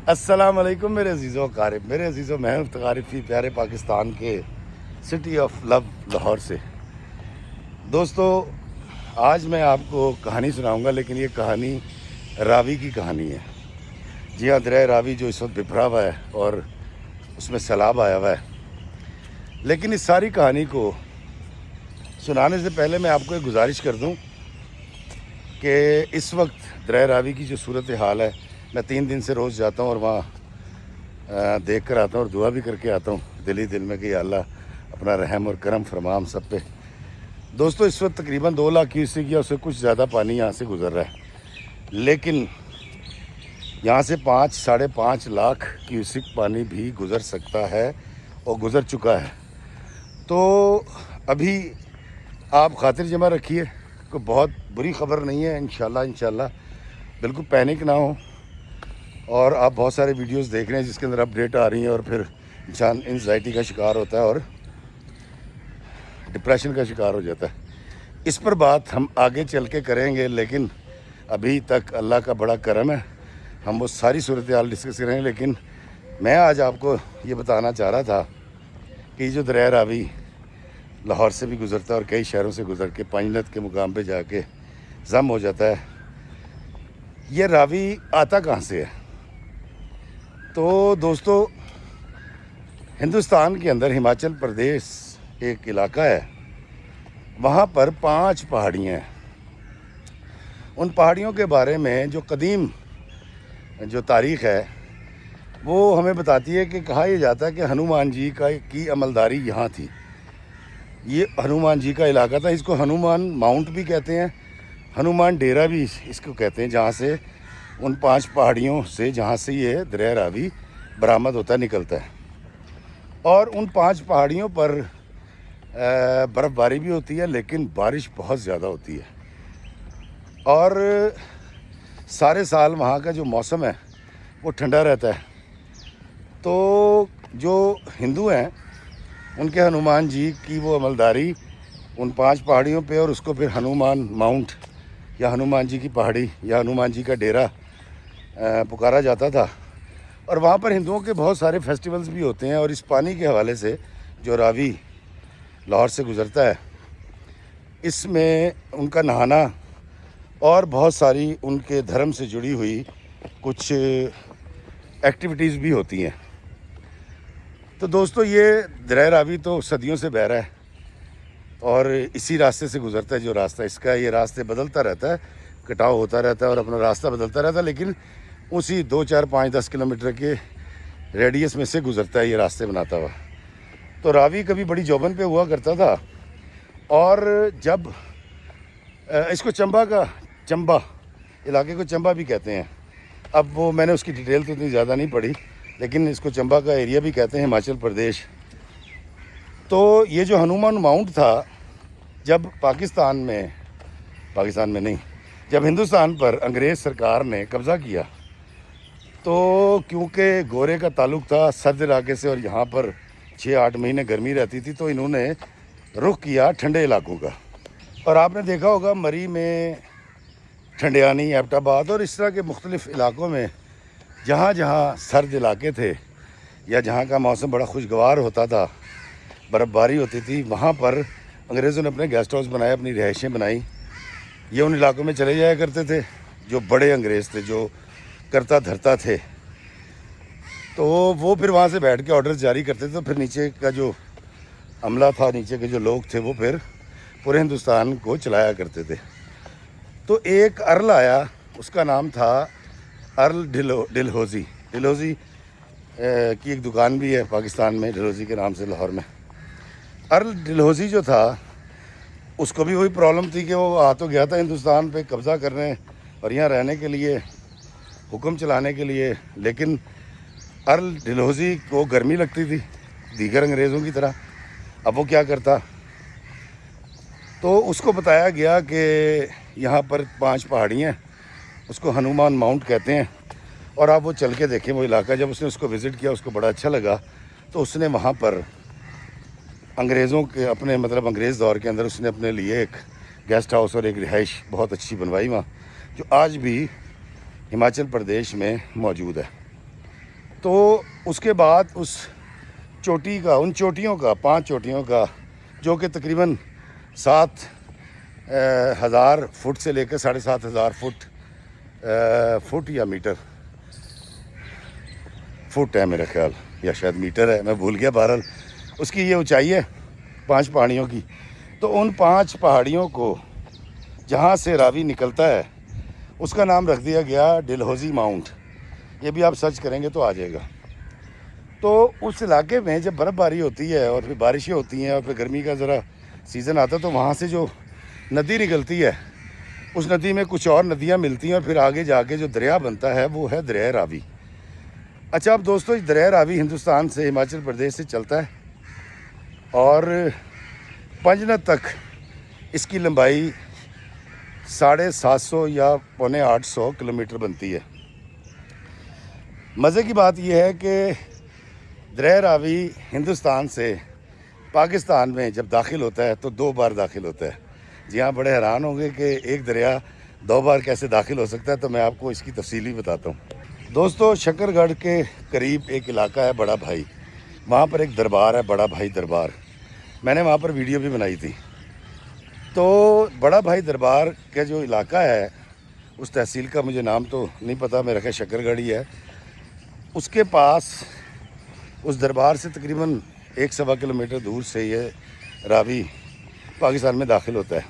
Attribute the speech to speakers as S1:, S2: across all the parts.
S1: السلام علیکم میرے عزیزوں قارب، میرے عزیزوں میں ہوں افتخار فی پیارے پاکستان کے سٹی آف لو لاہور سے۔ دوستو، آج میں آپ کو کہانی سناؤں گا، لیکن یہ کہانی راوی کی کہانی ہے۔ جی ہاں، دریا راوی جو اس وقت بپھرا ہوا ہے اور اس میں سیلاب آیا ہوا ہے۔ لیکن اس ساری کہانی کو سنانے سے پہلے میں آپ کو ایک گزارش کر دوں کہ اس وقت دریا راوی کی جو صورتحال ہے، میں 3 دن سے روز جاتا ہوں اور وہاں دیکھ کر آتا ہوں اور دعا بھی کر کے آتا ہوں دل ہی دل میں کہ یا اللہ اپنا رحم اور کرم فرما ہم سب پہ۔ دوستو، اس وقت تقریباً 2 لاکھ کیوسیک یا اس سے کچھ زیادہ پانی یہاں سے گزر رہا ہے، لیکن یہاں سے 5-5.5 لاکھ کیوسیک پانی بھی گزر سکتا ہے اور گزر چکا ہے۔ تو ابھی آپ خاطر جمع رکھیے، کوئی بہت بری خبر نہیں ہے، انشاءاللہ بالکل پینک نہ ہو۔ اور آپ بہت سارے ویڈیوز دیکھ رہے ہیں جس کے اندر اپڈیٹ آ رہی ہیں اور پھر انسان انزائٹی کا شکار ہوتا ہے اور ڈپریشن کا شکار ہو جاتا ہے۔ اس پر بات ہم آگے چل کے کریں گے، لیکن ابھی تک اللہ کا بڑا کرم ہے، ہم وہ ساری صورتحال ڈسکس کریں گے۔ لیکن میں آج آپ کو یہ بتانا چاہ رہا تھا کہ یہ جو دریا راوی لاہور سے بھی گزرتا ہے اور کئی شہروں سے گزر کے پنجنت کے مقام پہ جا کے ضم ہو جاتا ہے، یہ راوی آتا کہاں سے ہے؟ تو دوستو، ہندوستان کے اندر ہماچل پردیش ایک علاقہ ہے، وہاں پر 5 پہاڑیاں ہیں۔ ان پہاڑیوں کے بارے میں جو قدیم جو تاریخ ہے وہ ہمیں بتاتی ہے کہ کہا یہ جاتا ہے کہ ہنومان جی کی عملداری یہاں تھی۔ یہ ہنومان جی کا علاقہ تھا، اس کو ہنومان ماؤنٹ بھی کہتے ہیں، ہنومان ڈیرا بھی اس کو کہتے ہیں، جہاں سے ان 5 پہاڑیوں سے جہاں سے یہ دریا راوی برآمد ہوتا نکلتا ہے۔ اور ان 5 پہاڑیوں پر برف باری بھی ہوتی ہے، لیکن بارش بہت زیادہ ہوتی ہے، اور سارے سال وہاں کا جو موسم ہے وہ ٹھنڈا رہتا ہے۔ تو جو ہندو ہیں ان کے ہنومان جی کی وہ عملداری ان 5 پہاڑیوں پہ، اور اس کو پھر ہنومان ماؤنٹ یا ہنومان جی کی پہاڑی یا ہنومان جی کا ڈیرا پکارا جاتا تھا۔ اور وہاں پر ہندوؤں کے بہت سارے فیسٹیولز بھی ہوتے ہیں، اور اس پانی کے حوالے سے جو راوی لاہور سے گزرتا ہے، اس میں ان کا نہانا اور بہت ساری ان کے دھرم سے جڑی ہوئی کچھ ایکٹیویٹیز بھی ہوتی ہیں۔ تو دوستو، یہ دریا راوی تو صدیوں سے بہہ رہا ہے اور اسی راستے سے گزرتا ہے۔ جو راستہ اس کا، یہ راستے بدلتا رہتا ہے، کٹاؤ ہوتا رہتا ہے اور اپنا راستہ بدلتا رہتا ہے، لیکن اسی 2, 4, 5, 10 کلومیٹر کے ریڈیس میں سے گزرتا ہے یہ راستے بناتا ہوا۔ تو راوی کبھی بڑی جوبن پہ ہوا کرتا تھا، اور جب اس کو چمبا علاقے کو چمبا بھی کہتے ہیں۔ اب وہ میں نے اس کی ڈیٹیل تو اتنی زیادہ نہیں پڑھی، لیکن اس کو چمبا کا ایریا بھی کہتے ہیں، ہماچل پردیش۔ تو یہ جو ہنومان ماؤنٹ تھا، جب پاکستان میں نہیں، جب ہندوستان پر انگریز سرکار نے قبضہ کیا، تو کیونکہ گورے کا تعلق تھا سرد علاقے سے اور یہاں پر 6-8 مہینے گرمی رہتی تھی، تو انہوں نے رخ کیا ٹھنڈے علاقوں کا۔ اور آپ نے دیکھا ہوگا مری میں، ٹھنڈیانی، ایبٹ آباد اور اس طرح کے مختلف علاقوں میں جہاں جہاں سرد علاقے تھے یا جہاں کا موسم بڑا خوشگوار ہوتا تھا، برف باری ہوتی تھی، وہاں پر انگریزوں نے اپنے گیسٹ ہاؤس بنائے، اپنی رہائشیں بنائیں۔ یہ ان علاقوں میں چلے جایا کرتے تھے جو بڑے انگریز تھے، جو کرتا دھرتا تھے، تو وہ پھر وہاں سے بیٹھ کے آرڈرز جاری کرتے تھے۔ تو پھر نیچے کا جو عملہ تھا، نیچے کے جو لوگ تھے، وہ پھر پورے ہندوستان کو چلایا کرتے تھے۔ تو ایک ارل آیا، اس کا نام تھا ارل ڈلہوزی کی ایک دکان بھی ہے پاکستان میں ڈلہوزی کے نام سے لاہور میں۔ ارل ڈلہوزی جو تھا، اس کو بھی وہی پرابلم تھی کہ وہ آ تو گیا تھا ہندوستان پہ قبضہ کرنے اور یہاں رہنے کے لیے، حکم چلانے کے لیے، لیکن ارل ڈلہوزی کو گرمی لگتی تھی دیگر انگریزوں کی طرح۔ اب وہ کیا کرتا؟ تو اس کو بتایا گیا کہ یہاں پر 5 پہاڑیاں ہیں، اس کو ہنومان ماؤنٹ کہتے ہیں، اور آپ وہ چل کے دیکھیں وہ علاقہ۔ جب اس نے اس کو وزٹ کیا، اس کو بڑا اچھا لگا، تو اس نے وہاں پر انگریزوں کے انگریز دور کے اندر اس نے اپنے لیے ایک گیسٹ ہاؤس اور ایک رہائش بہت اچھی بنوائی وہاں، جو آج بھی ہماچل پردیش میں موجود ہے۔ تو اس کے بعد اس چوٹی کا، ان چوٹیوں کا، 5 چوٹیوں کا، جو کہ تقریباً 7,000 فٹ سے لے کر 7,500 فٹ یا میٹر، فٹ ہے میرا خیال، یا شاید میٹر ہے، میں بھول گیا، بہرحال اس کی یہ اونچائی ہے 5 پہاڑیوں کی۔ تو ان 5 پہاڑیوں کو جہاں سے راوی نکلتا ہے اس کا نام رکھ دیا گیا ڈلہوزی ماؤنٹ۔ یہ بھی آپ سرچ کریں گے تو آ جائے گا۔ تو اس علاقے میں جب برف باری ہوتی ہے اور پھر بارشیں ہوتی ہیں اور پھر گرمی کا ذرا سیزن آتا ہے تو وہاں سے جو ندی نکلتی ہے اس ندی میں کچھ اور ندیاں ملتی ہیں اور پھر آگے جا کے جو دریا بنتا ہے وہ ہے دریائے راوی۔ اچھا اب دوستو، دریائے راوی ہندوستان سے، ہماچل پردیش سے چلتا ہے اور پنجنت تک اس کی لمبائی 750 یا 850 کلومیٹر بنتی ہے۔ مزے کی بات یہ ہے کہ دریائے راوی ہندوستان سے پاکستان میں جب داخل ہوتا ہے تو 2 بار داخل ہوتا ہے۔ جی ہاں، بڑے حیران ہوں گے کہ ایک دریا 2 بار کیسے داخل ہو سکتا ہے، تو میں آپ کو اس کی تفصیلی بتاتا ہوں۔ دوستو، شکر گڑھ کے قریب ایک علاقہ ہے بڑا بھائی، وہاں پر ایک دربار ہے، بڑا بھائی دربار۔ میں نے وہاں پر ویڈیو بھی بنائی تھی۔ تو بڑا بھائی دربار کا جو علاقہ ہے، اس تحصیل کا مجھے نام تو نہیں پتہ، میرا خیال شکر گڑھ ہی ہے، اس کے پاس، اس دربار سے تقریباً 1.25 کلومیٹر دور سے یہ راوی پاکستان میں داخل ہوتا ہے۔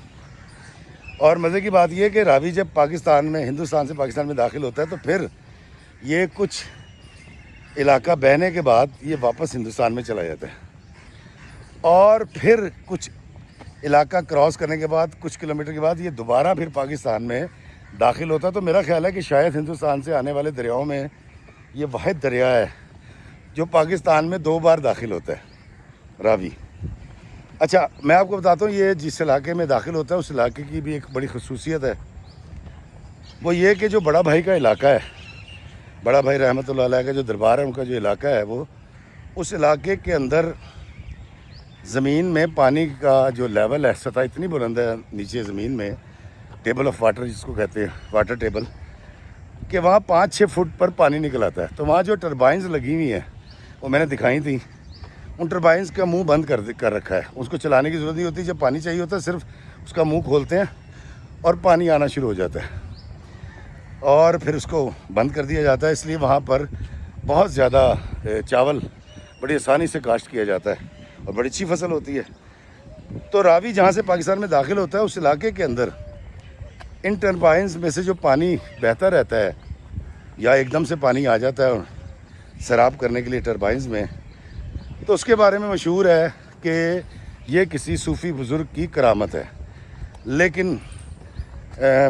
S1: اور مزے کی بات یہ ہے کہ راوی جب پاکستان میں، ہندوستان سے پاکستان میں داخل ہوتا ہے تو پھر یہ کچھ علاقہ بہنے کے بعد یہ واپس ہندوستان میں چلا جاتا ہے، اور پھر کچھ علاقہ کراس کرنے کے بعد، کچھ کلومیٹر کے بعد یہ دوبارہ پھر پاکستان میں داخل ہوتا ہے۔ تو میرا خیال ہے کہ شاید ہندوستان سے آنے والے دریاؤں میں یہ واحد دریا ہے جو پاکستان میں 2 بار داخل ہوتا ہے، راوی۔ اچھا میں آپ کو بتاتا ہوں، یہ جس علاقے میں داخل ہوتا ہے اس علاقے کی بھی ایک بڑی خصوصیت ہے، وہ یہ کہ جو بڑا بھائی کا علاقہ ہے، بڑا بھائی رحمۃ اللہ علیہ کا جو دربار ہے، ان کا جو علاقہ ہے، وہ اس علاقے کے اندر زمین میں پانی کا جو لیول ہے، سطح اتنی بلند ہے نیچے زمین میں، ٹیبل آف واٹر جس کو کہتے ہیں، واٹر ٹیبل، کہ وہاں 5-6 فٹ پر پانی نکل آتا ہے۔ تو وہاں جو ٹربائنز لگی ہوئی ہیں وہ میں نے دکھائی تھیں، ان ٹربائنز کا منہ بند کر رکھا ہے، اس کو چلانے کی ضرورت نہیں ہوتی۔ جب پانی چاہیے ہوتا ہے صرف اس کا منہ کھولتے ہیں اور پانی آنا شروع ہو جاتا ہے، اور پھر اس کو بند کر دیا جاتا ہے۔ اس لیے وہاں پر بہت زیادہ چاول بڑی آسانی سے کاشت کیا جاتا ہے اور بڑی اچھی فصل ہوتی ہے۔ تو راوی جہاں سے پاکستان میں داخل ہوتا ہے اس علاقے کے اندر ان ٹربائنز میں سے جو پانی بہتا رہتا ہے، یا ایک دم سے پانی آ جاتا ہے سیراب کرنے کے لیے ٹربائنز میں، تو اس کے بارے میں مشہور ہے کہ یہ کسی صوفی بزرگ کی کرامت ہے۔ لیکن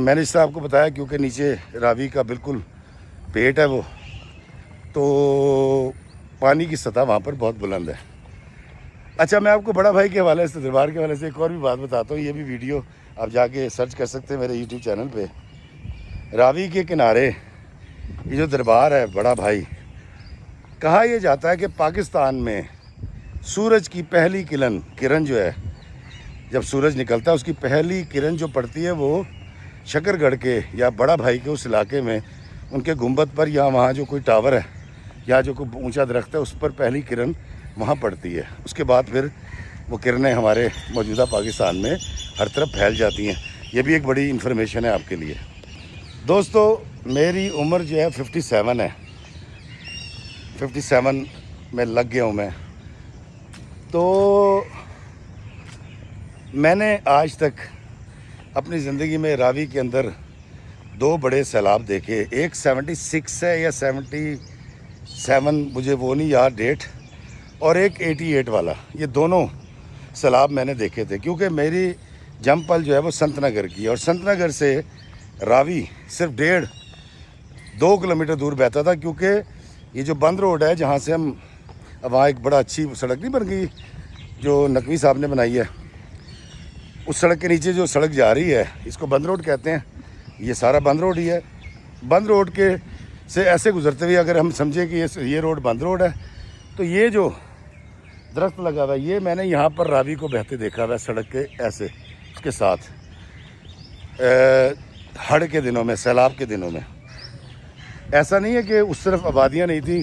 S1: میں نے اس سے آپ کو بتایا، کیونکہ نیچے راوی کا بالکل پیٹ ہے وہ، تو پانی کی سطح وہاں پر بہت بلند ہے۔ اچھا میں آپ کو بڑا بھائی کے حوالے سے، دربار کے حوالے سے ایک اور بھی بات بتاتا ہوں، یہ بھی ویڈیو آپ جا کے سرچ کر سکتے ہیں میرے یوٹیوب چینل پہ۔ راوی کے کنارے یہ جو دربار ہے بڑا بھائی، کہا یہ جاتا ہے کہ پاکستان میں سورج کی پہلی کرن جو ہے، جب سورج نکلتا ہے اس کی پہلی کرن جو پڑتی ہے وہ شکر گڑھ کے یا بڑا بھائی کے اس علاقے میں ان کے گنبد پر، یا وہاں جو کوئی ٹاور ہے یا جو کوئی اونچا درخت ہے اس پر پہلی کرن وہاں پڑتی ہے۔ اس کے بعد پھر وہ کرنیں ہمارے موجودہ پاکستان میں ہر طرف پھیل جاتی ہیں۔ یہ بھی ایک بڑی انفارمیشن ہے آپ کے لیے۔ دوستو میری عمر جو ہے 57 ہے، 57 میں لگ گیا ہوں میں۔ تو میں نے آج تک اپنی زندگی میں راوی کے اندر 2 بڑے سیلاب دیکھے، ایک 76 ہے یا 77، مجھے وہ نہیں یاد ڈیٹ، اور ایک 88 والا۔ یہ دونوں سیلاب میں نے دیکھے تھے، کیونکہ میری جم پل جو ہے وہ سنت نگر کی ہے، اور سنت نگر سے راوی صرف 1.5-2 کلومیٹر دور بہتا تھا، کیونکہ یہ جو بند روڈ ہے جہاں سے ہم، وہاں ایک بڑا اچھی سڑک نہیں بن گئی جو نقوی صاحب نے بنائی ہے، اس سڑک کے نیچے جو سڑک جا رہی ہے اس کو بند روڈ کہتے ہیں، یہ سارا بند روڈ ہی ہے۔ بند روڈ کے سے ایسے گزرتے ہوئے اگر ہم سمجھیں کہ یہ روڈ بند روڈ ہے، تو یہ جو درخت لگا ہوا ہے یہ میں نے یہاں پر راوی کو بہتے دیکھا ہوا ہے سڑک کے ایسے اس کے ساتھ، ہڑ کے دنوں میں، سیلاب کے دنوں میں۔ ایسا نہیں ہے کہ اس طرف آبادیاں نہیں تھیں،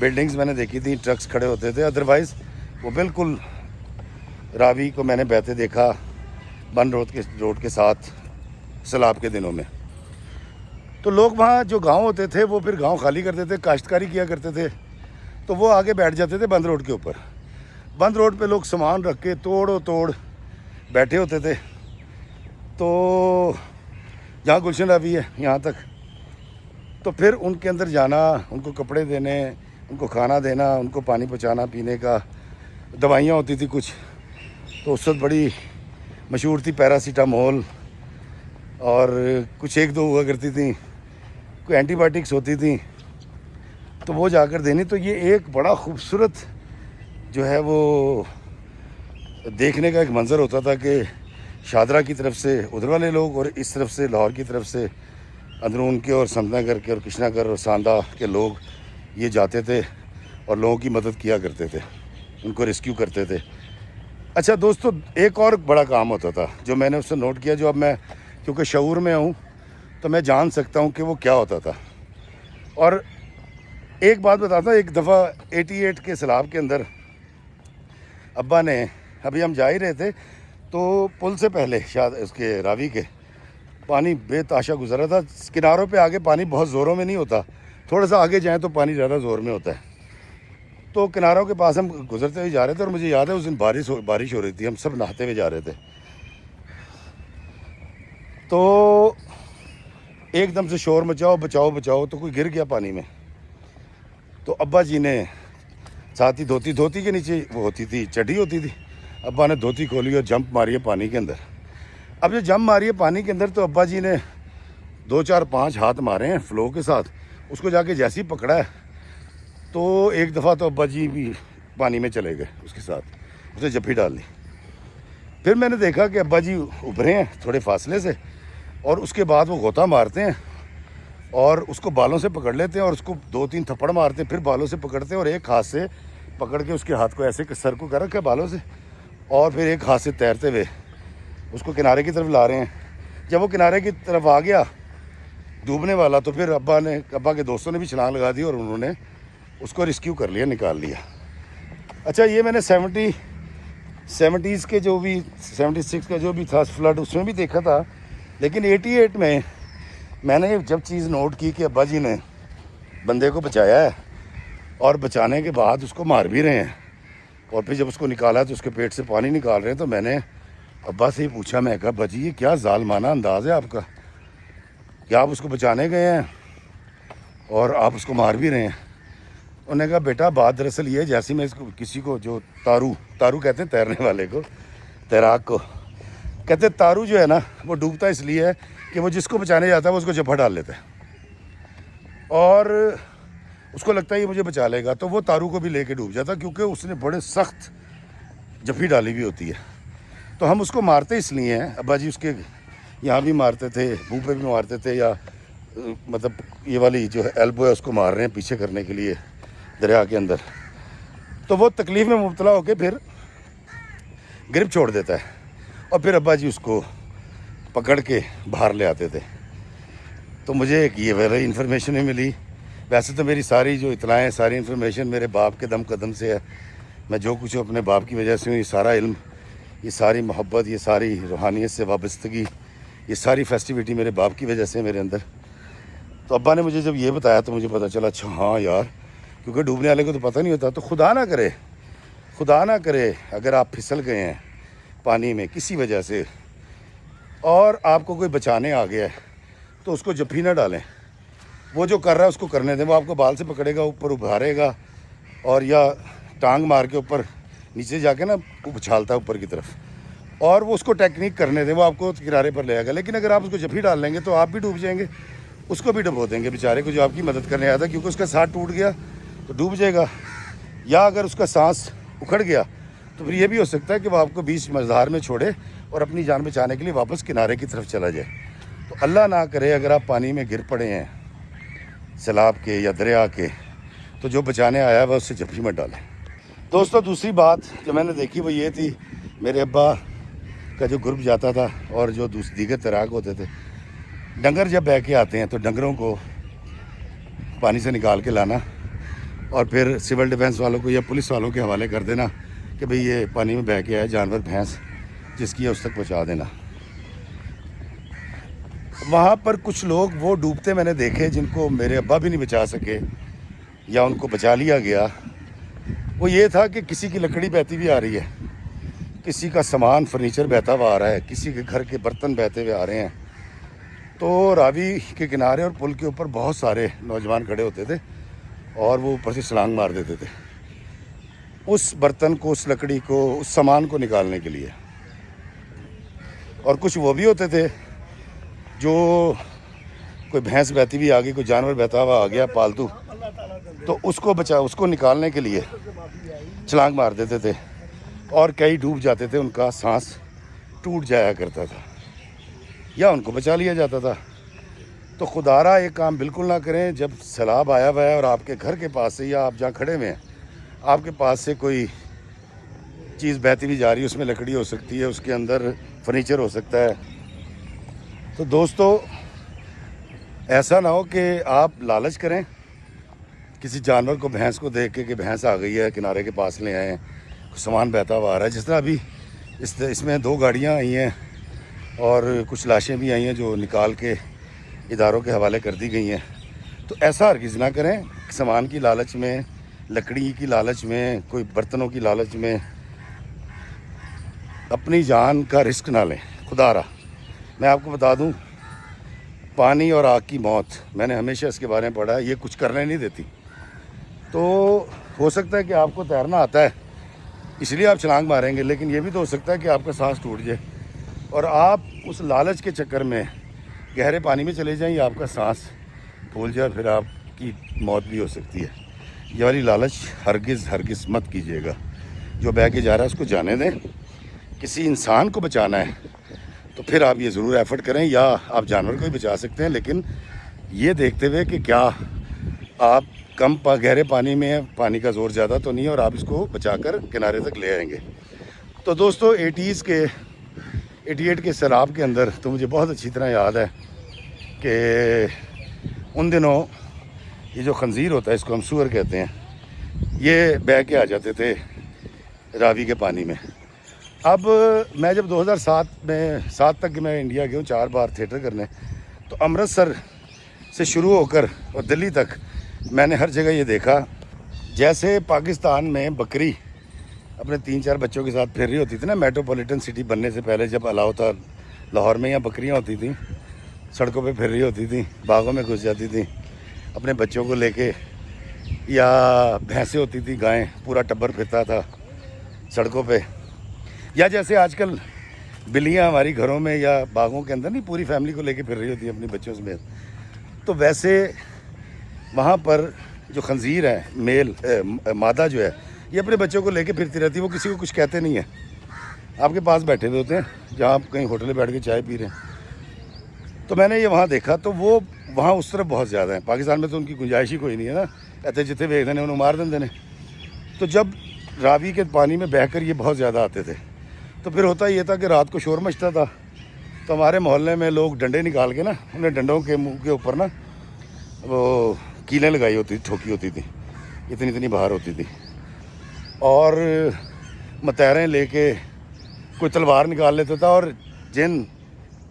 S1: بلڈنگز میں نے دیکھی تھیں، ٹرکس کھڑے ہوتے تھے، ادروائز وہ بالکل راوی کو میں نے بہتے دیکھا بند روڈ کے ساتھ سیلاب کے دنوں میں۔ تو لوگ وہاں جو گاؤں ہوتے تھے وہ پھر گاؤں خالی کرتے تھے، کاشتکاری کیا کرتے تھے، تو وہ آگے بیٹھ جاتے تھے بند روڈ کے اوپر۔ بند روڈ پہ لوگ سامان رکھ کے توڑ بیٹھے ہوتے تھے۔ تو جہاں گلشن راوی ہے یہاں تک، تو پھر ان کے اندر جانا، ان کو کپڑے دینے، ان کو کھانا دینا، ان کو پانی پہنچانا، پینے کا، دوائیاں ہوتی تھی کچھ، تو اس وقت بڑی مشہور تھی پیراسیٹامول، اور کچھ ایک دو ہوا کرتی تھیں، کوئی اینٹی بائیوٹکس ہوتی تھیں، تو وہ جا کر دینی۔ تو یہ ایک بڑا خوبصورت جو ہے وہ دیکھنے کا ایک منظر ہوتا تھا کہ شادرہ کی طرف سے ادھر والے لوگ اور اس طرف سے لاہور کی طرف سے اندرون کے اور سمت نگر کے اور کرشنا گر اور ساندہ کے لوگ یہ جاتے تھے اور لوگوں کی مدد کیا کرتے تھے، ان کو ریسکیو کرتے تھے۔ اچھا دوستو، ایک اور بڑا کام ہوتا تھا جو میں نے اس سے نوٹ کیا، جو اب میں کیونکہ شعور میں ہوں تو میں جان سکتا ہوں کہ وہ کیا ہوتا تھا۔ اور ایک بات بتاتا ہوں، ایک دفعہ 88 کے سیلاب کے اندر ابا نے، ابھی ہم جا ہی رہے تھے تو پل سے پہلے شاید اس کے راوی کے پانی بے تاشا گزرا تھا۔ کناروں پہ آگے پانی بہت زوروں میں نہیں ہوتا، تھوڑا سا آگے جائیں تو پانی زیادہ زور میں ہوتا ہے۔ تو کناروں کے پاس ہم گزرتے ہوئے جا رہے تھے، اور مجھے یاد ہے اس دن بارش ہو رہی تھی، ہم سب نہاتے ہوئے جا رہے تھے۔ تو ایک دم سے شور مچاؤ بچاؤ بچاؤ، تو کوئی گر گیا پانی میں۔ تو ابا جی نے ساتھ ہی دھوتی کے نیچے وہ ہوتی تھی، چٹی ہوتی تھی، ابا نے دھوتی کھولی اور جمپ ماری ہے پانی کے اندر۔ اب جو جمپ ماری ہے پانی کے اندر، تو ابا جی نے 2 4 5 ہاتھ مارے ہیں فلو کے ساتھ، اس کو جا کے جیسے ہی پکڑا ہے تو ایک دفعہ تو ابا جی بھی پانی میں چلے گئے اس کے ساتھ، اسے جپھی ڈال لی۔ پھر میں نے دیکھا کہ ابا جی ابھرے ہیں تھوڑے فاصلے سے، اور اس کے بعد وہ غوطہ مارتے ہیں اور اس کو بالوں سے پکڑ لیتے ہیں اور اس کو 2 3 تھپڑ مارتے ہیں، پھر بالوں سے پکڑتے ہیں اور ایک ہاتھ سے پکڑ کے اس کے ہاتھ کو ایسے سر کو کر رکھا ہے بالوں سے، اور پھر ایک ہاتھ سے تیرتے ہوئے اس کو کنارے کی طرف لا رہے ہیں۔ جب وہ کنارے کی طرف آ گیا ڈوبنے والا، تو پھر ابا کے دوستوں نے بھی چھلانگ لگا دی اور انہوں نے اس کو ریسکیو کر لیا، نکال لیا۔ اچھا، یہ میں نے 70s کے جو بھی 76 کا جو بھی تھا فلڈ، اس میں بھی دیکھا تھا، لیکن 88 میں نے جب چیز نوٹ کی کہ ابا جی نے بندے کو بچایا ہے اور بچانے کے بعد اس کو مار بھی رہے ہیں، اور پھر جب اس کو نکالا تو اس کے پیٹ سے پانی نکال رہے ہیں، تو میں نے ابا سے ہی پوچھا، میں کہا ابا جی یہ کیا ظالمانہ انداز ہے آپ کا کہ آپ اس کو بچانے گئے ہیں اور آپ اس کو مار بھی رہے ہیں۔ انہوں نے کہا بیٹا بات دراصل یہ ہے، جیسے میں اس کو کسی کو جو تارو کہتے ہیں تیرنے والے کو، تیراک کو کہتے ہیں، تارو جو ہے نا وہ ڈوبتا اس لیے ہے کہ وہ جس کو بچانے جاتا ہے وہ اس کو جپھا ڈال لیتا ہے، اور اس کو لگتا ہے یہ مجھے بچا لے گا، تو وہ تارو کو بھی لے کے ڈوب جاتا، کیونکہ اس نے بڑے سخت جپھی ڈالی ہوئی ہوتی ہے۔ تو ہم اس کو مارتے اس لیے ہیں، ابا جی اس کے یہاں بھی مارتے تھے، منہ پہ بھی مارتے تھے، یا مطلب یہ والی جو ہے ایلبو ہے اس کو مار رہے ہیں پیچھے کرنے کے لیے دریا کے اندر، تو وہ تکلیف میں مبتلا ہو کے پھر گرپ چھوڑ دیتا ہے، اور پھر ابا جی اس کو پکڑ کے باہر لے آتے تھے۔ تو مجھے ایک یہ والی انفارمیشن ہی ملی۔ ویسے تو میری ساری جو اطلاعیں، ساری انفارمیشن میرے باپ کے دم قدم سے ہے، میں جو کچھ اپنے باپ کی وجہ سے ہوں، یہ سارا علم، یہ ساری محبت، یہ ساری روحانیت سے وابستگی، یہ ساری فیسٹیوٹی میرے باپ کی وجہ سے میرے اندر۔ تو ابا نے مجھے جب یہ بتایا تو مجھے پتہ چلا، اچھا ہاں یار، کیونکہ ڈوبنے والے کو تو پتہ نہیں ہوتا۔ تو خدا نہ کرے اگر آپ پھسل گئے ہیں پانی میں کسی وجہ سے اور آپ کو کوئی بچانے آ گیا ہے، تو اس کو جپھی نہ ڈالیں، وہ جو کر رہا ہے اس کو کرنے دیں۔ وہ آپ کو بال سے پکڑے گا، اوپر ابھارے گا، اور یا ٹانگ مار کے اوپر نیچے جا کے نا اچھالتا ہے اوپر کی طرف، اور وہ اس کو ٹیکنیک کرنے دیں، وہ آپ کو کنارے پر لے آئے گا۔ لیکن اگر آپ اس کو جپھی ڈال لیں گے تو آپ بھی ڈوب جائیں گے، اس کو بھی ڈبو دیں گے بیچارے کو جو آپ کی مدد کرنے آیا تھا، کیونکہ اس کا سانس ٹوٹ گیا تو ڈوب جائے گا، یا اگر اس کا سانس اکھڑ گیا تو پھر یہ بھی ہو سکتا ہے کہ وہ آپ کو بیچ مزدار میں چھوڑے اور اپنی جان بچانے کے لیے واپس کنارے کی طرف چلا جائے۔ تو اللہ نہ کرے اگر آپ پانی میں گر پڑے ہیں سیلاب کے یا دریا کے، تو جو بچانے آیا ہے اس سے جپھی مت ڈالیں۔ دوستو، دوسری بات جو میں نے دیکھی وہ یہ تھی، میرے ابا کا جو گروپ جاتا تھا اور جو دیگر تیراک ہوتے تھے، ڈنگر جب بہہ کے آتے ہیں تو ڈنگروں کو پانی سے نکال کے لانا، اور پھر سول ڈیفینس والوں کو یا پولیس والوں کے حوالے کر دینا کہ بھئی یہ پانی میں بہہ کے آئے جانور بھینس جس کی ہے اس تک پہنچا دینا۔ وہاں پر کچھ لوگ وہ ڈوبتے میں نے دیکھے جن کو میرے ابا بھی نہیں بچا سکے یا ان کو بچا لیا گیا۔ وہ یہ تھا کہ کسی کی لکڑی بہتی ہوئی آ رہی ہے، کسی کا سامان فرنیچر بہتا ہوا آ رہا ہے، کسی کے گھر کے برتن بہتے ہوئے آ رہے ہیں۔ تو راوی کے کنارے اور پل کے اوپر بہت سارے نوجوان کھڑے ہوتے تھے اور وہ اوپر سے چھلانگ مار دیتے تھے اس برتن کو، اس لکڑی کو، اس سامان کو نکالنے کے لیے۔ اور کچھ وہ بھی ہوتے تھے جو کوئی بھینس بہتی ہوئی آ گئی، کوئی جانور بہتا ہوا آ گیا پالتو، تو اس کو نکالنے کے لیے چھلانگ مار دیتے تھے اور کئی ڈوب جاتے تھے، ان کا سانس ٹوٹ جایا کرتا تھا یا ان کو بچا لیا جاتا تھا۔ تو خدارا یہ کام بالکل نہ کریں۔ جب سیلاب آیا ہوا ہے اور آپ کے گھر کے پاس سے یا آپ جہاں کھڑے ہوئے ہیں آپ کے پاس سے کوئی چیز بہتی ہوئی جا رہی ہے، اس میں لکڑی ہو سکتی ہے، اس کے اندر فرنیچر ہو سکتا ہے، تو دوستو ایسا نہ ہو کہ آپ لالچ کریں کسی جانور کو، بھینس کو دیکھ کے کہ بھینس آ گئی ہے کنارے کے پاس لے آئیں، کچھ سامان بہتا ہوا آ رہا ہے۔ جس طرح ابھی اس میں 2 گاڑیاں آئی ہیں اور کچھ لاشیں بھی آئی ہیں جو نکال کے اداروں کے حوالے کر دی گئی ہیں۔ تو ایسا ہرگز نہ کریں، سامان کی لالچ میں، لکڑی کی لالچ میں، کوئی برتنوں کی لالچ میں اپنی جان کا رسک نہ لیں۔ خدارا میں آپ کو بتا دوں، پانی اور آگ کی موت، میں نے ہمیشہ اس کے بارے میں پڑھا ہے، یہ کچھ کرنے نہیں دیتی۔ تو ہو سکتا ہے کہ آپ کو تیرنا آتا ہے اس لیے آپ چھلانگ ماریں گے، لیکن یہ بھی تو ہو سکتا ہے کہ آپ کا سانس ٹوٹ جائے اور آپ اس لالچ کے چکر میں گہرے پانی میں چلے جائیں یا آپ کا سانس پھول جائے، پھر آپ کی موت بھی ہو سکتی ہے۔ یہ والی لالچ ہرگز مت کیجیے گا۔ جو بہہ کے جا رہا ہے اس کو جانے دیں۔ کسی انسان کو بچانا ہے تو پھر آپ یہ ضرور ایفرٹ کریں، یا آپ جانور کو بھی بچا سکتے ہیں، لیکن یہ دیکھتے ہوئے کہ کیا آپ گہرے پانی میں ہیں، پانی کا زور زیادہ تو نہیں ہے اور آپ اس کو بچا کر کنارے تک لے آئیں گے۔ تو دوستو 88 کے سیلاب کے اندر تو مجھے بہت اچھی طرح یاد ہے کہ ان دنوں یہ جو خنزیر ہوتا ہے، اس کو ہم سور کہتے ہیں، یہ بہہ کے آ جاتے تھے راوی کے پانی میں۔ اب میں جب 2007 تک میں انڈیا گیا ہوں 4 بار تھیٹر کرنے، تو امرتسر سے شروع ہو کر اور دلی تک میں نے ہر جگہ یہ دیکھا جیسے پاکستان میں بکری اپنے 3-4 بچوں کے ساتھ پھر رہی ہوتی تھی نا، میٹروپولیٹن سٹی بننے سے پہلے جب الاؤ تھا لاہور میں، یہاں بکریاں ہوتی تھیں، سڑکوں پہ پھر رہی ہوتی تھیں، باغوں میں گھس جاتی تھیں اپنے بچوں کو لے کے، یا بھینسیں ہوتی تھیں، گائیں، پورا ٹبر پھرتا تھا سڑکوں پہ، یا جیسے آج کل بلیاں ہماری گھروں میں یا باغوں کے اندر نہیں پوری فیملی کو لے کے پھر رہی ہوتی ہیں اپنی بچوں سمیت۔ تو ویسے وہاں پر جو خنزیر ہے، مادہ جو ہے، یہ اپنے بچوں کو لے کے پھرتی رہتی ہے، وہ کسی کو کچھ کہتے نہیں ہیں، آپ کے پاس بیٹھے ہوئے ہوتے ہیں جہاں آپ کہیں ہوٹل میں بیٹھ کے چائے پی رہے ہیں۔ تو میں نے یہ وہاں دیکھا، تو وہ وہاں اس طرف بہت زیادہ ہیں۔ پاکستان میں تو ان کی گنجائش ہی کوئی نہیں ہے نا، ایسے جتنے ویک دینے انہوں مار دیں۔ تو جب راوی کے پانی میں بہہ کر یہ بہت زیادہ آتے تھے تو پھر ہوتا یہ تھا کہ رات کو شور مچتا تھا، تو ہمارے محلے میں لوگ ڈنڈے نکال کے نا، انہیں ڈنڈوں کے منہ کے اوپر نا وہ کیلیں لگائی ہوتی تھی، ٹھوکی ہوتی تھی، اتنی باہر ہوتی تھی، اور متیریں لے کے کوئی تلوار نکال لیتا تھا۔ اور جن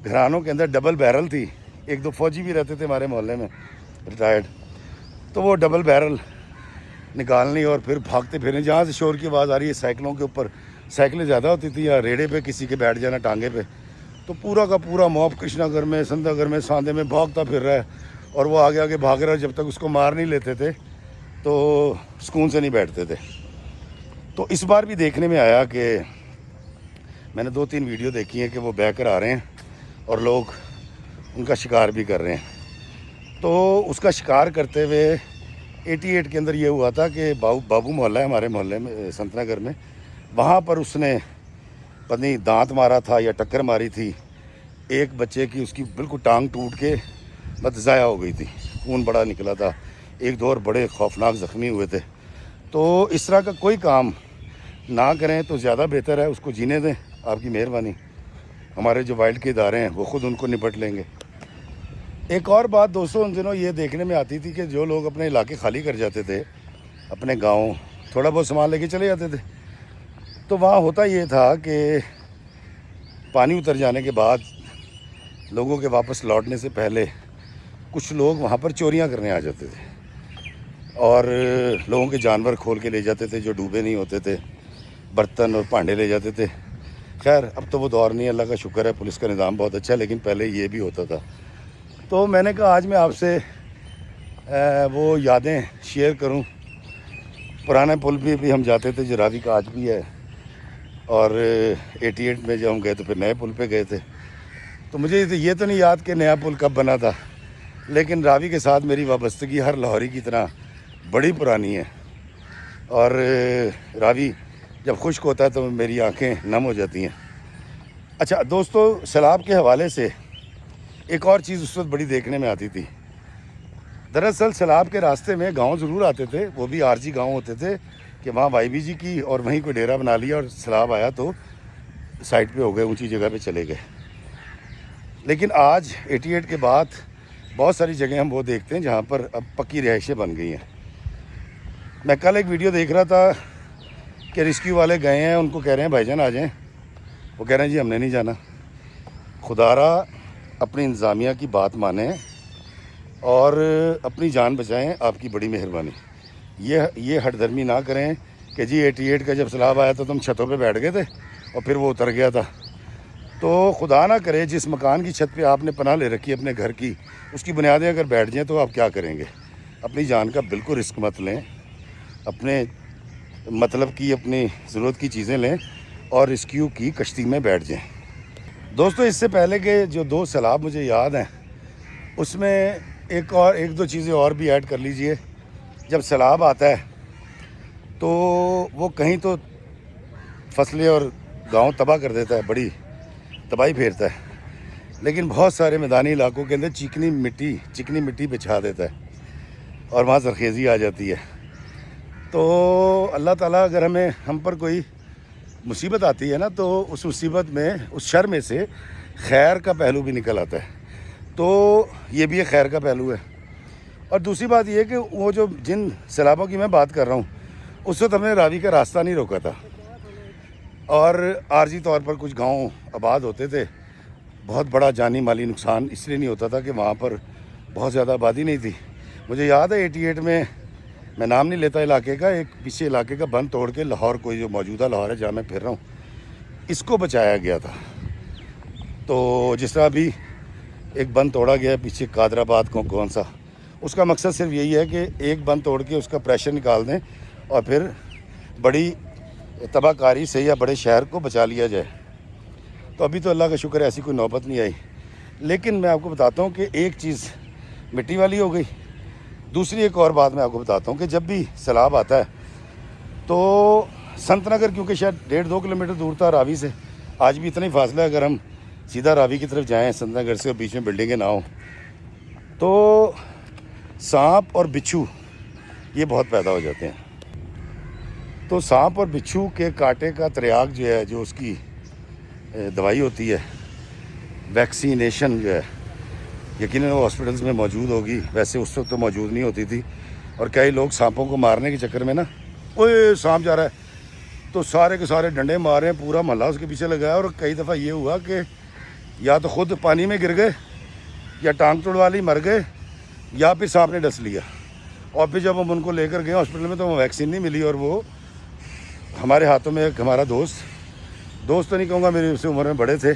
S1: گھرانوں کے اندر ڈبل بیرل تھی، 1-2 فوجی بھی رہتے تھے ہمارے محلے میں ریٹائرڈ، تو وہ ڈبل بیرل نکالنی اور پھر بھاگتے پھرنے، جہاں سے شور کی آواز آ رہی ہے، سائیکلوں کے اوپر، سائیکلیں زیادہ ہوتی تھی، یا ریڑے پہ کسی کے بیٹھ جانا ٹانگے پہ، تو پورا کا پورا موب کرشنا گھر میں، سندھا گھر میں، ساندے میں بھاگتا پھر رہا ہے، اور وہ آگے بھاگ رہا ہے، جب تک اس کو مار نہیں لیتے تھے تو سکون سے نہیں بیٹھتے تھے۔ تو اس بار بھی دیکھنے میں آیا کہ میں نے 2-3 ویڈیو دیکھی ہیں کہ وہ بہہ کر آ رہے ہیں اور لوگ ان کا شکار بھی کر رہے ہیں۔ تو اس کا شکار کرتے ہوئے 88 کے اندر یہ ہوا تھا کہ بابو محلہ ہے ہمارے محلے میں، سنت نگر میں، وہاں پر اس نے پتہ نہیں دانت مارا تھا یا ٹکر ماری تھی ایک بچے کی، اس کی بالکل ٹانگ ٹوٹ کے ضائع ہو گئی تھی، خون بڑا نکلا تھا، 1-2 اور بڑے خوفناک زخمی ہوئے تھے۔ تو اس طرح کا کوئی کام نہ کریں تو زیادہ بہتر ہے، اس کو جینے دیں، آپ کی مہربانی، ہمارے جو وائلڈ کے ادارے ہیں وہ خود ان کو نپٹ لیں گے۔ ایک اور بات دوستوں ان دنوں یہ دیکھنے میں آتی تھی کہ جو لوگ اپنے علاقے خالی کر جاتے تھے اپنے گاؤں تھوڑا بہت سامان لے کے چلے جاتے تھے. تو وہاں ہوتا یہ تھا کہ پانی اتر جانے کے بعد لوگوں کے واپس لوٹنے سے پہلے کچھ لوگ وہاں پر چوریاں کرنے آ جاتے تھے اور لوگوں کے جانور کھول کے لے جاتے تھے جو ڈوبے نہیں ہوتے تھے, برتن اور بھانڈے لے جاتے تھے. خیر اب تو وہ دور نہیں, اللہ کا شکر ہے, پولیس کا نظام بہت اچھا ہے, لیکن پہلے یہ بھی ہوتا تھا. تو میں نے کہا آج میں آپ سے وہ یادیں شیئر کروں. پرانا پل بھی ہم جاتے تھے جو راوی کا آج بھی ہے, اور 88 میں جب ہم گئے تو پھر نئے پل پہ گئے تھے. تو مجھے یہ تو نہیں یاد کہ نیا پل کب بنا تھا, لیکن راوی کے ساتھ میری وابستگی ہر لاہوری کی طرح بڑی پرانی ہے. اور راوی جب خشک ہوتا ہے تو میری آنکھیں نم ہو جاتی ہیں. اچھا دوستو, سیلاب کے حوالے سے ایک اور چیز اس وقت بڑی دیکھنے میں آتی تھی. دراصل سیلاب کے راستے میں گاؤں ضرور آتے تھے, وہ بھی عارضی گاؤں ہوتے تھے کہ وہاں وائی بی جی کی اور وہیں کوئی ڈیرا بنا لیا اور سیلاب آیا تو سائٹ پہ ہو گئے, اونچی جگہ پہ چلے گئے. لیکن آج 88 کے بعد بہت ساری جگہیں ہم وہ دیکھتے ہیں جہاں پر اب پکی رہائشیں بن گئی ہیں. میں کل ایک ویڈیو دیکھ رہا تھا کہ ریسکیو والے گئے ہیں, ان کو کہہ رہے ہیں بھائی جان آ جائیں. وہ کہہ رہے ہیں جی ہم نے نہیں جانا. خدا را اپنی انتظامیہ کی بات مانیں اور اپنی جان بچائیں, آپ کی بڑی مہربانی. یہ ہٹ دھرمی نہ کریں کہ جی 88 کا جب سیلاب آیا تو تم چھتوں پہ بیٹھ گئے تھے اور پھر وہ اتر گیا تھا. تو خدا نہ کرے جس مکان کی چھت پہ آپ نے پناہ لے رکھی اپنے گھر کی, اس کی بنیادیں اگر بیٹھ جائیں تو آپ کیا کریں گے؟ اپنی جان کا بالکل رسک مت لیں, اپنے مطلب کی اپنی ضرورت کی چیزیں لیں اور ریسکیو کی کشتی میں بیٹھ جائیں. دوستو اس سے پہلے کہ جو 2 سیلاب مجھے یاد ہیں اس میں ایک دو چیزیں اور بھی ایڈ کر لیجئے. جب سیلاب آتا ہے تو وہ کہیں تو فصلیں اور گاؤں تباہ کر دیتا ہے, بڑی تباہی پھیرتا ہے, لیکن بہت سارے میدانی علاقوں کے اندر چکنی مٹی بچھا دیتا ہے اور وہاں زرخیزی آ جاتی ہے. تو اللہ تعالیٰ اگر ہم پر کوئی مصیبت آتی ہے نا تو اس مصیبت میں, اس شر میں سے خیر کا پہلو بھی نکل آتا ہے. تو یہ بھی ایک خیر کا پہلو ہے. اور دوسری بات یہ کہ وہ جو جن سیلابوں کی میں بات کر رہا ہوں اس وقت ہم نے راوی کا راستہ نہیں روکا تھا, اور عارضی طور پر کچھ گاؤں آباد ہوتے تھے. بہت بڑا جانی مالی نقصان اس لیے نہیں ہوتا تھا کہ وہاں پر بہت زیادہ آبادی نہیں تھی. مجھے یاد ہے 88 میں نام نہیں لیتا علاقے کا, ایک پیچھے علاقے کا بند توڑ کے لاہور, کوئی جو موجودہ لاہور ہے جہاں میں پھر رہا ہوں, اس کو بچایا گیا تھا. تو جس طرح بھی ایک بند توڑا گیا ہے پیچھے قادر آباد کو, کون سا, اس کا مقصد صرف یہی ہے کہ ایک بند توڑ کے اس کا پریشر نکال دیں اور پھر بڑی تباہ کاری سے یا بڑے شہر کو بچا لیا جائے. تو ابھی تو اللہ کا شکر ہے ایسی کوئی نوبت نہیں آئی. لیکن میں آپ کو بتاتا ہوں کہ ایک چیز مٹی والی ہو گئی. دوسری ایک اور بات میں آپ کو بتاتا ہوں کہ جب بھی سیلاب آتا ہے تو سنت نگر, کیونکہ شاید 1.5-2 کلومیٹر دور تھا راوی سے, آج بھی اتنا ہی فاصلہ ہے, اگر ہم سیدھا راوی کی طرف جائیں سنت نگر سے اور بیچ میں بلڈنگیں نہ ہوں تو سانپ اور بچھو یہ بہت پیدا ہو جاتے ہیں. تو سانپ اور بچھو کے کاٹے کا تریاق جو ہے, جو اس کی دوائی ہوتی ہے, ویکسینیشن جو ہے, یقیناً وہ ہاسپٹلز میں موجود ہوگی, ویسے اس وقت تو موجود نہیں ہوتی تھی. اور کئی لوگ سانپوں کو مارنے کے چکر میں نا, اوے سانپ جا رہا ہے تو سارے کے سارے ڈنڈے مار رہے ہیں, پورا محلہ اس کے پیچھے لگایا. اور کئی دفعہ یہ ہوا کہ یا تو خود پانی میں گر گئے, یا ٹانگ توڑ والی مر گئے, یا پھر سانپ نے ڈس لیا. اور پھر جب ہم ان کو لے کر گئے ہاسپٹل میں تو وہ ویکسین نہیں ملی, اور وہ ہمارے ہاتھوں میں ایک ہمارا دوست تو نہیں کہوں گا, میری اس سے عمر میں بڑے تھے,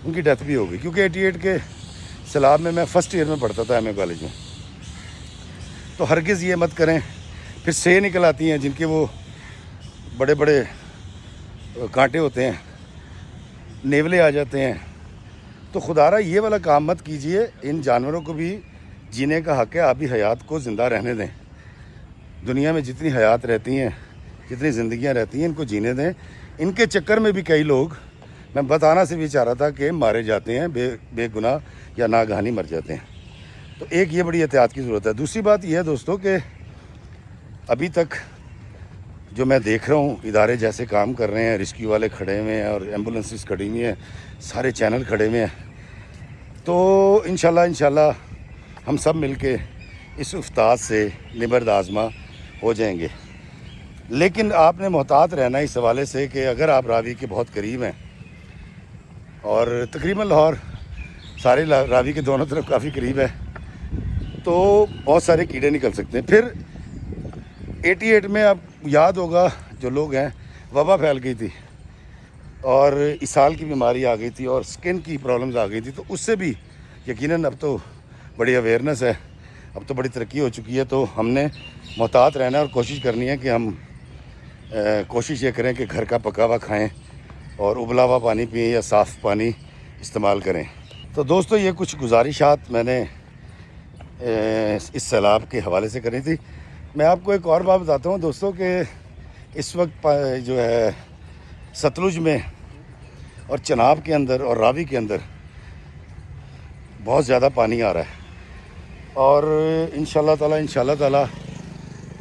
S1: ان کی ڈیتھ بھی ہو گئی. کیونکہ 88 کے سیلاب میں فرسٹ ایئر میں پڑھتا تھا ایم اے کالج میں. تو ہرگز یہ مت کریں. پھر سے نکل آتی ہیں جن کے وہ بڑے بڑے کانٹے ہوتے ہیں, نیولے آ جاتے ہیں. تو خدا را یہ والا کام مت کیجئے. ان جانوروں کو بھی جینے کا حق ہے, آپ بھی حیات کو زندہ رہنے دیں. دنیا میں جتنی حیات رہتی ہیں, جتنی زندگیاں رہتی ہیں, ان کو جینے دیں. ان کے چکر میں بھی کئی لوگ, میں بتانا سے بھی چاہ رہا تھا, کہ مارے جاتے ہیں, بے گناہ یا ناگہانی مر جاتے ہیں. تو ایک یہ بڑی احتیاط کی ضرورت ہے. دوسری بات یہ ہے دوستو کہ ابھی تک جو میں دیکھ رہا ہوں ادارے جیسے کام کر رہے ہیں, ریسکیو والے کھڑے ہوئے ہیں اور ایمبولینسز کھڑی ہوئی ہیں, سارے چینل کھڑے ہوئے ہیں. تو انشاءاللہ ہم سب مل کے اس افتاد سے نبرد آزما ہو جائیں گے. لیکن آپ نے محتاط رہنا اس حوالے سے کہ اگر آپ راوی کے بہت قریب ہیں، اور تقریباً لاہور سارے راوی کے دونوں طرف کافی قریب ہے، تو بہت سارے کیڑے نکل سکتے ہیں۔ پھر 88 میں آپ یاد ہوگا جو لوگ ہیں، وبا پھیل گئی تھی اور اسہال کی بیماری آ گئی تھی اور سکن کی پرابلمز آ گئی تھی، تو اس سے بھی یقیناً اب تو بڑی اویئرنیس ہے، اب تو بڑی ترقی ہو چکی ہے، تو ہم نے محتاط رہنا ہے اور کوشش کرنی ہے کہ ہم کوشش یہ کریں کہ گھر کا پکا ہوا کھائیں اور ابلا ہوا پانی پئیں یا صاف پانی استعمال کریں۔ تو دوستو، یہ کچھ گزارشات میں نے اس سیلاب کے حوالے سے کرنی تھی۔ میں آپ کو ایک اور بات بتاتا ہوں دوستو کہ اس وقت جو ہے ستلج میں اور چناب کے اندر اور راوی کے اندر بہت زیادہ پانی آ رہا ہے، اور انشاءاللہ تعالی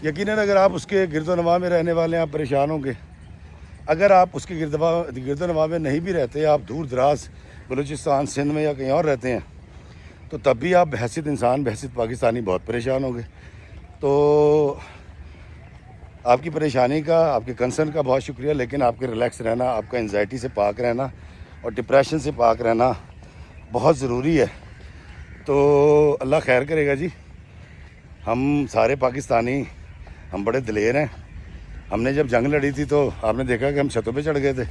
S1: یقیناً اگر آپ اس کے گرد و نواح میں رہنے والے ہیں آپ پریشان ہوں گے، اگر آپ اس کے گرد و نواح میں نہیں بھی رہتے، آپ دور دراز بلوچستان سندھ میں یا کہیں اور رہتے ہیں، تو تب بھی آپ بحیثیت انسان، بحیثیت پاکستانی بہت پریشان ہوں گے۔ تو آپ کی پریشانی کا، آپ کے کنسرن کا بہت شکریہ، لیکن آپ کے ریلیکس رہنا، آپ کا انزائٹی سے پاک رہنا اور ڈپریشن سے پاک رہنا بہت ضروری ہے۔ تو اللہ خیر کرے گا جی۔ ہم سارے پاکستانی ہم بڑے دلیر ہیں۔ ہم نے جب جنگ لڑی تھی تو آپ نے دیکھا کہ ہم چھتوں پہ چڑھ گئے تھے،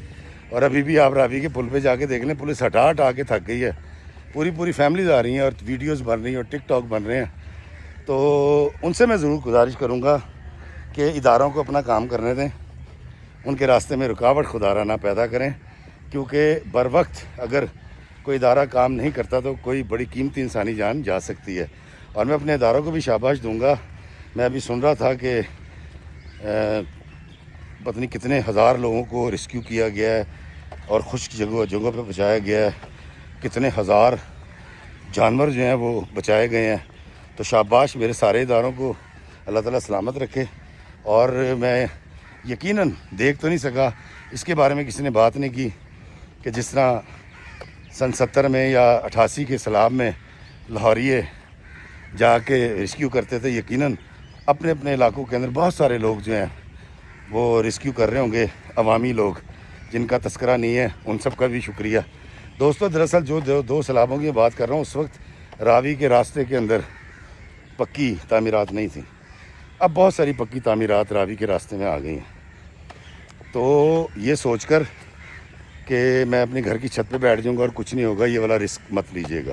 S1: اور ابھی بھی آپ راوی کے پل پہ جا کے دیکھ لیں، پولیس ہٹا کے تھک گئی ہے، پوری فیملیز آ رہی ہیں اور ویڈیوز بن رہی ہیں اور ٹک ٹاک بن رہے ہیں۔ تو ان سے میں ضرور گزارش کروں گا کہ اداروں کو اپنا کام کرنے دیں، ان کے راستے میں رکاوٹ خدا نہ پیدا کریں، کیونکہ بر وقت اگر کوئی ادارہ کام نہیں کرتا تو کوئی بڑی قیمتی انسانی جان جا سکتی ہے۔ اور میں اپنے اداروں کو بھی شاباش دوں گا۔ میں ابھی سن رہا تھا کہ پتہ نہیں کتنے ہزار لوگوں کو ریسکیو کیا گیا ہے اور خشک جگہوں پہ بچایا گیا ہے، کتنے ہزار جانور جو ہیں وہ بچائے گئے ہیں۔ تو شاباش میرے سارے اداروں کو، اللہ تعالیٰ سلامت رکھے۔ اور میں یقیناً دیکھ تو نہیں سکا، اس کے بارے میں کسی نے بات نہیں کی کہ جس طرح سن 70 میں یا 88 کے سیلاب میں لاہوریے جا کے ریسکیو کرتے تھے، یقیناً اپنے اپنے علاقوں کے اندر بہت سارے لوگ جو ہیں وہ ریسکیو کر رہے ہوں گے، عوامی لوگ جن کا تذکرہ نہیں ہے، ان سب کا بھی شکریہ۔ دوستو، دراصل جو دو سیلابوں کی بات کر رہا ہوں، اس وقت راوی کے راستے کے اندر پکی تعمیرات نہیں تھیں، اب بہت ساری پکی تعمیرات راوی کے راستے میں آ گئی ہیں۔ تو یہ سوچ کر کہ میں اپنے گھر کی چھت پہ بیٹھ جاؤں گا اور کچھ نہیں ہوگا، یہ والا رسک مت لیجیے گا۔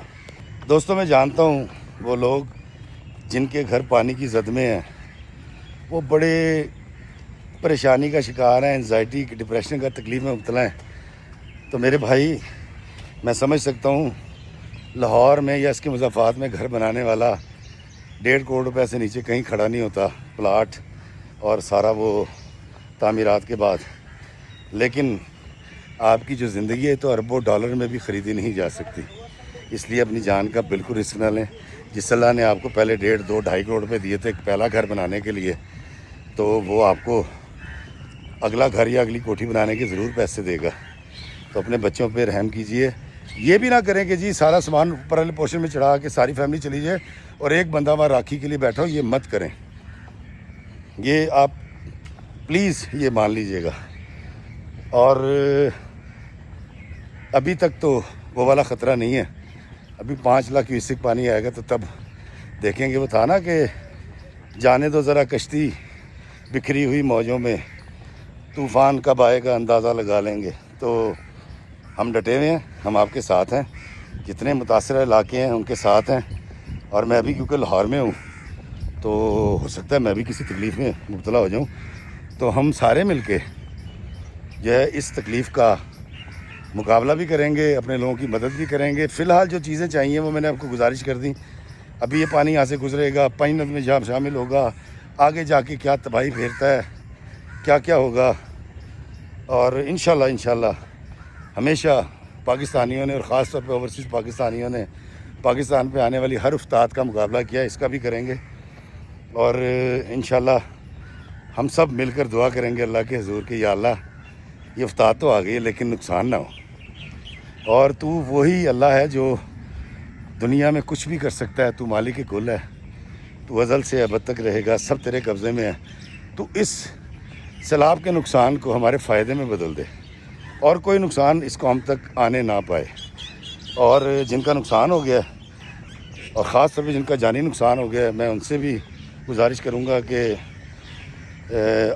S1: دوستو، میں جانتا ہوں وہ لوگ جن کے گھر پانی کی زد میں ہیں، وہ بڑے پریشانی کا شکار ہیں، انزائٹی ڈپریشن کا تکلیف میں مبتلا ہیں۔ تو میرے بھائی، میں سمجھ سکتا ہوں لاہور میں یا اس کے مضافات میں گھر بنانے والا 1.5 کروڑ روپے سے نیچے کہیں کھڑا نہیں ہوتا، پلاٹ اور سارا وہ تعمیرات کے بعد، لیکن آپ کی جو زندگی ہے تو اربوں ڈالر میں بھی خریدی نہیں جا سکتی، اس لیے اپنی جان کا بالکل رسک نہ لیں۔ جس اللہ نے آپ کو پہلے 1.5، 2، 2.5 کروڑ روپے دیے تھے پہلا گھر بنانے کے لیے، تو وہ آپ کو اگلا گھر یا اگلی کوٹھی بنانے کے ضرور پیسے دے گا۔ تو اپنے بچوں پہ رحم کیجئے۔ یہ بھی نہ کریں کہ جی سارا سامان اوپر والے پورشن میں چڑھا کے ساری فیملی چلی جائے اور ایک بندہ وہاں راکھی کے لیے بیٹھا ہو، یہ مت کریں، یہ آپ پلیز یہ مان لیجئے گا۔ اور ابھی تک تو وہ والا خطرہ نہیں ہے، ابھی 5 لاکھ کیوسک پانی آئے گا تو تب دیکھیں گے۔ وہ تھا نا کہ جانے دو ذرا کشتی بکھری ہوئی موجوں میں، طوفان کب آئے گا اندازہ لگا لیں گے۔ تو ہم ڈٹے ہوئے ہیں، ہم آپ کے ساتھ ہیں، جتنے متاثرہ علاقے ہیں ان کے ساتھ ہیں، اور میں ابھی کیونکہ لاہور میں ہوں تو ہو سکتا ہے میں بھی کسی تکلیف میں مبتلا ہو جاؤں، تو ہم سارے مل کے جو ہے اس تکلیف کا مقابلہ بھی کریں گے، اپنے لوگوں کی مدد بھی کریں گے۔ فی الحال جو چیزیں چاہیے وہ میں نے آپ کو گزارش کر دی۔ ابھی یہ پانی یہاں سے گزرے گا، پائنت میں جہاں شامل ہوگا، آگے جا کے کیا تباہی پھیرتا ہے، کیا ہوگا، اور انشاءاللہ ہمیشہ پاکستانیوں نے اور خاص طور پہ اوورسیز پاکستانیوں نے پاکستان پہ آنے والی ہر افتاد کا مقابلہ کیا، اس کا بھی کریں گے، اور انشاءاللہ ہم سب مل کر دعا کریں گے اللہ کے حضور کہ یا اللہ یہ افتاد تو آ گئی ہے لیکن نقصان نہ ہو، اور تو وہی اللہ ہے جو دنیا میں کچھ بھی کر سکتا ہے، تو مالک کل ہے، تو ازل سے ابد تک رہے گا، سب تیرے قبضے میں ہے، تو اس سیلاب کے نقصان کو ہمارے فائدے میں بدل دے اور کوئی نقصان اس قوم تک آنے نہ پائے. اور جن کا نقصان ہو گیا اور خاص طور پہ جن کا جانی نقصان ہو گیا ہے، میں ان سے بھی گزارش کروں گا کہ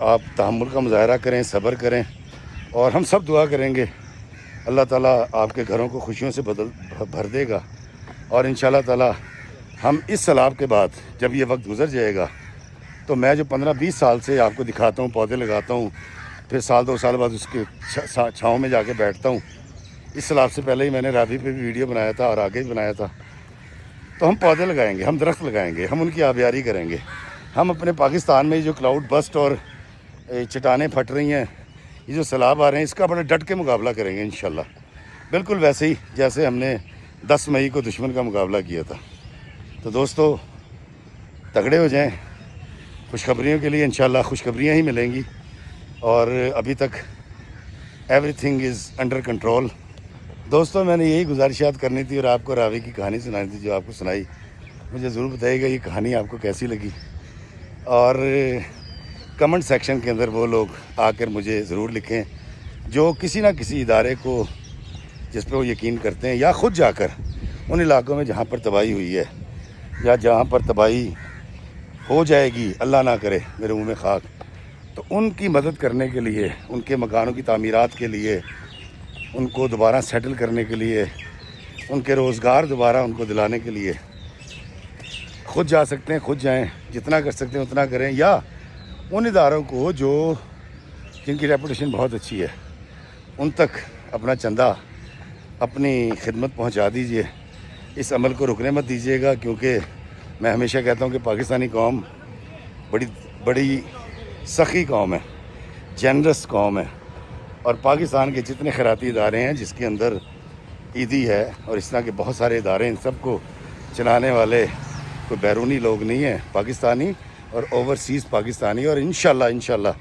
S1: آپ تحمل کا مظاہرہ کریں، صبر کریں، اور ہم سب دعا کریں گے. اللہ تعالیٰ آپ کے گھروں کو خوشیوں سے بھر دے گا. اور انشاءاللہ تعالیٰ ہم اس سیلاب کے بعد جب یہ وقت گزر جائے گا تو میں جو 15-20 سال سے آپ کو دکھاتا ہوں، پودے لگاتا ہوں، پھر 1-2 سال بعد اس کے چھاؤں میں جا کے بیٹھتا ہوں. اس سیلاب سے پہلے ہی میں نے راوی پہ بھی ویڈیو بنایا تھا اور آگے بھی بنایا تھا. تو ہم پودے لگائیں گے، ہم درخت لگائیں گے، ہم ان کی آبیاری کریں گے. ہم اپنے پاکستان میں جو کلاؤڈ بسٹ اور چٹانیں پھٹ رہی ہیں، یہ جو سیلاب آ رہے ہیں، اس کا بڑے ڈٹ کے مقابلہ کریں گے انشاءاللہ. بالکل ویسے ہی جیسے ہم نے 10 مئی کو دشمن کا مقابلہ کیا تھا. تو دوستو تگڑے ہو جائیں. خوشخبریوں کے لیے انشاءاللہ خوشخبریاں ہی ملیں گی، اور ابھی تک every thing is under control. دوستو میں نے یہی گزارشات کرنی تھی اور آپ کو راوی کی کہانی سنانی تھی جو آپ کو سنائی. مجھے ضرور بتائیے گا یہ کہانی آپ کو کیسی لگی، اور کمنٹ سیکشن کے اندر وہ لوگ آ کر مجھے ضرور لکھیں جو کسی نہ کسی ادارے کو جس پہ وہ یقین کرتے ہیں، یا خود جا کر ان علاقوں میں جہاں پر تباہی ہوئی ہے یا جہاں پر تباہی ہو جائے گی، اللہ نہ کرے میرے منہ میں خاک، تو ان کی مدد کرنے کے لیے، ان کے مکانوں کی تعمیرات کے لیے، ان کو دوبارہ سیٹل کرنے کے لیے، ان کے روزگار دوبارہ ان کو دلانے کے لیے خود جا سکتے ہیں، خود جائیں، جتنا کر سکتے ہیں اتنا کریں. یا ان اداروں کو جن کی ریپوٹیشن بہت اچھی ہے، ان تک اپنا چندہ، اپنی خدمت پہنچا دیجئے. اس عمل کو رکنے مت دیجیے گا، کیونکہ میں ہمیشہ کہتا ہوں کہ پاکستانی قوم بڑی سخی قوم ہے، جنرس قوم ہے. اور پاکستان کے جتنے خیراتی ادارے ہیں، جس کے اندر عیدی ہے اور اس طرح کے بہت سارے ادارے، ان سب کو چلانے والے کوئی بیرونی لوگ نہیں ہیں، پاکستانی اور اوورسیز پاکستانی. اور انشاءاللہ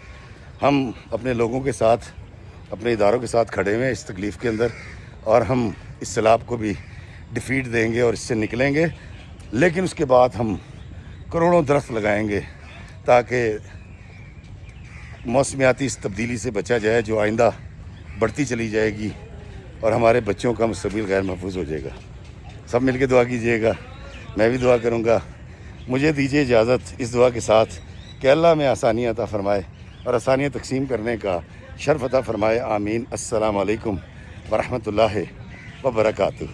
S1: ہم اپنے لوگوں کے ساتھ، اپنے اداروں کے ساتھ کھڑے ہوئے ہیں اس تکلیف کے اندر، اور ہم اس سیلاب کو بھی ڈیفیٹ دیں گے اور اس سے نکلیں گے. لیکن اس کے بعد ہم کروڑوں درخت لگائیں گے تاکہ موسمیاتی اس تبدیلی سے بچا جائے جو آئندہ بڑھتی چلی جائے گی، اور ہمارے بچوں کا مستقبل غیر محفوظ ہو جائے گا. سب مل کے دعا کیجیے گا، میں بھی دعا کروں گا. مجھے دیجیے اجازت اس دعا کے ساتھ کہ اللہ میں آسانیاں عطا فرمائے اور آسانیاں تقسیم کرنے کا شرف عطا فرمائے. آمین. السلام علیکم ورحمۃ اللہ وبرکاتہ.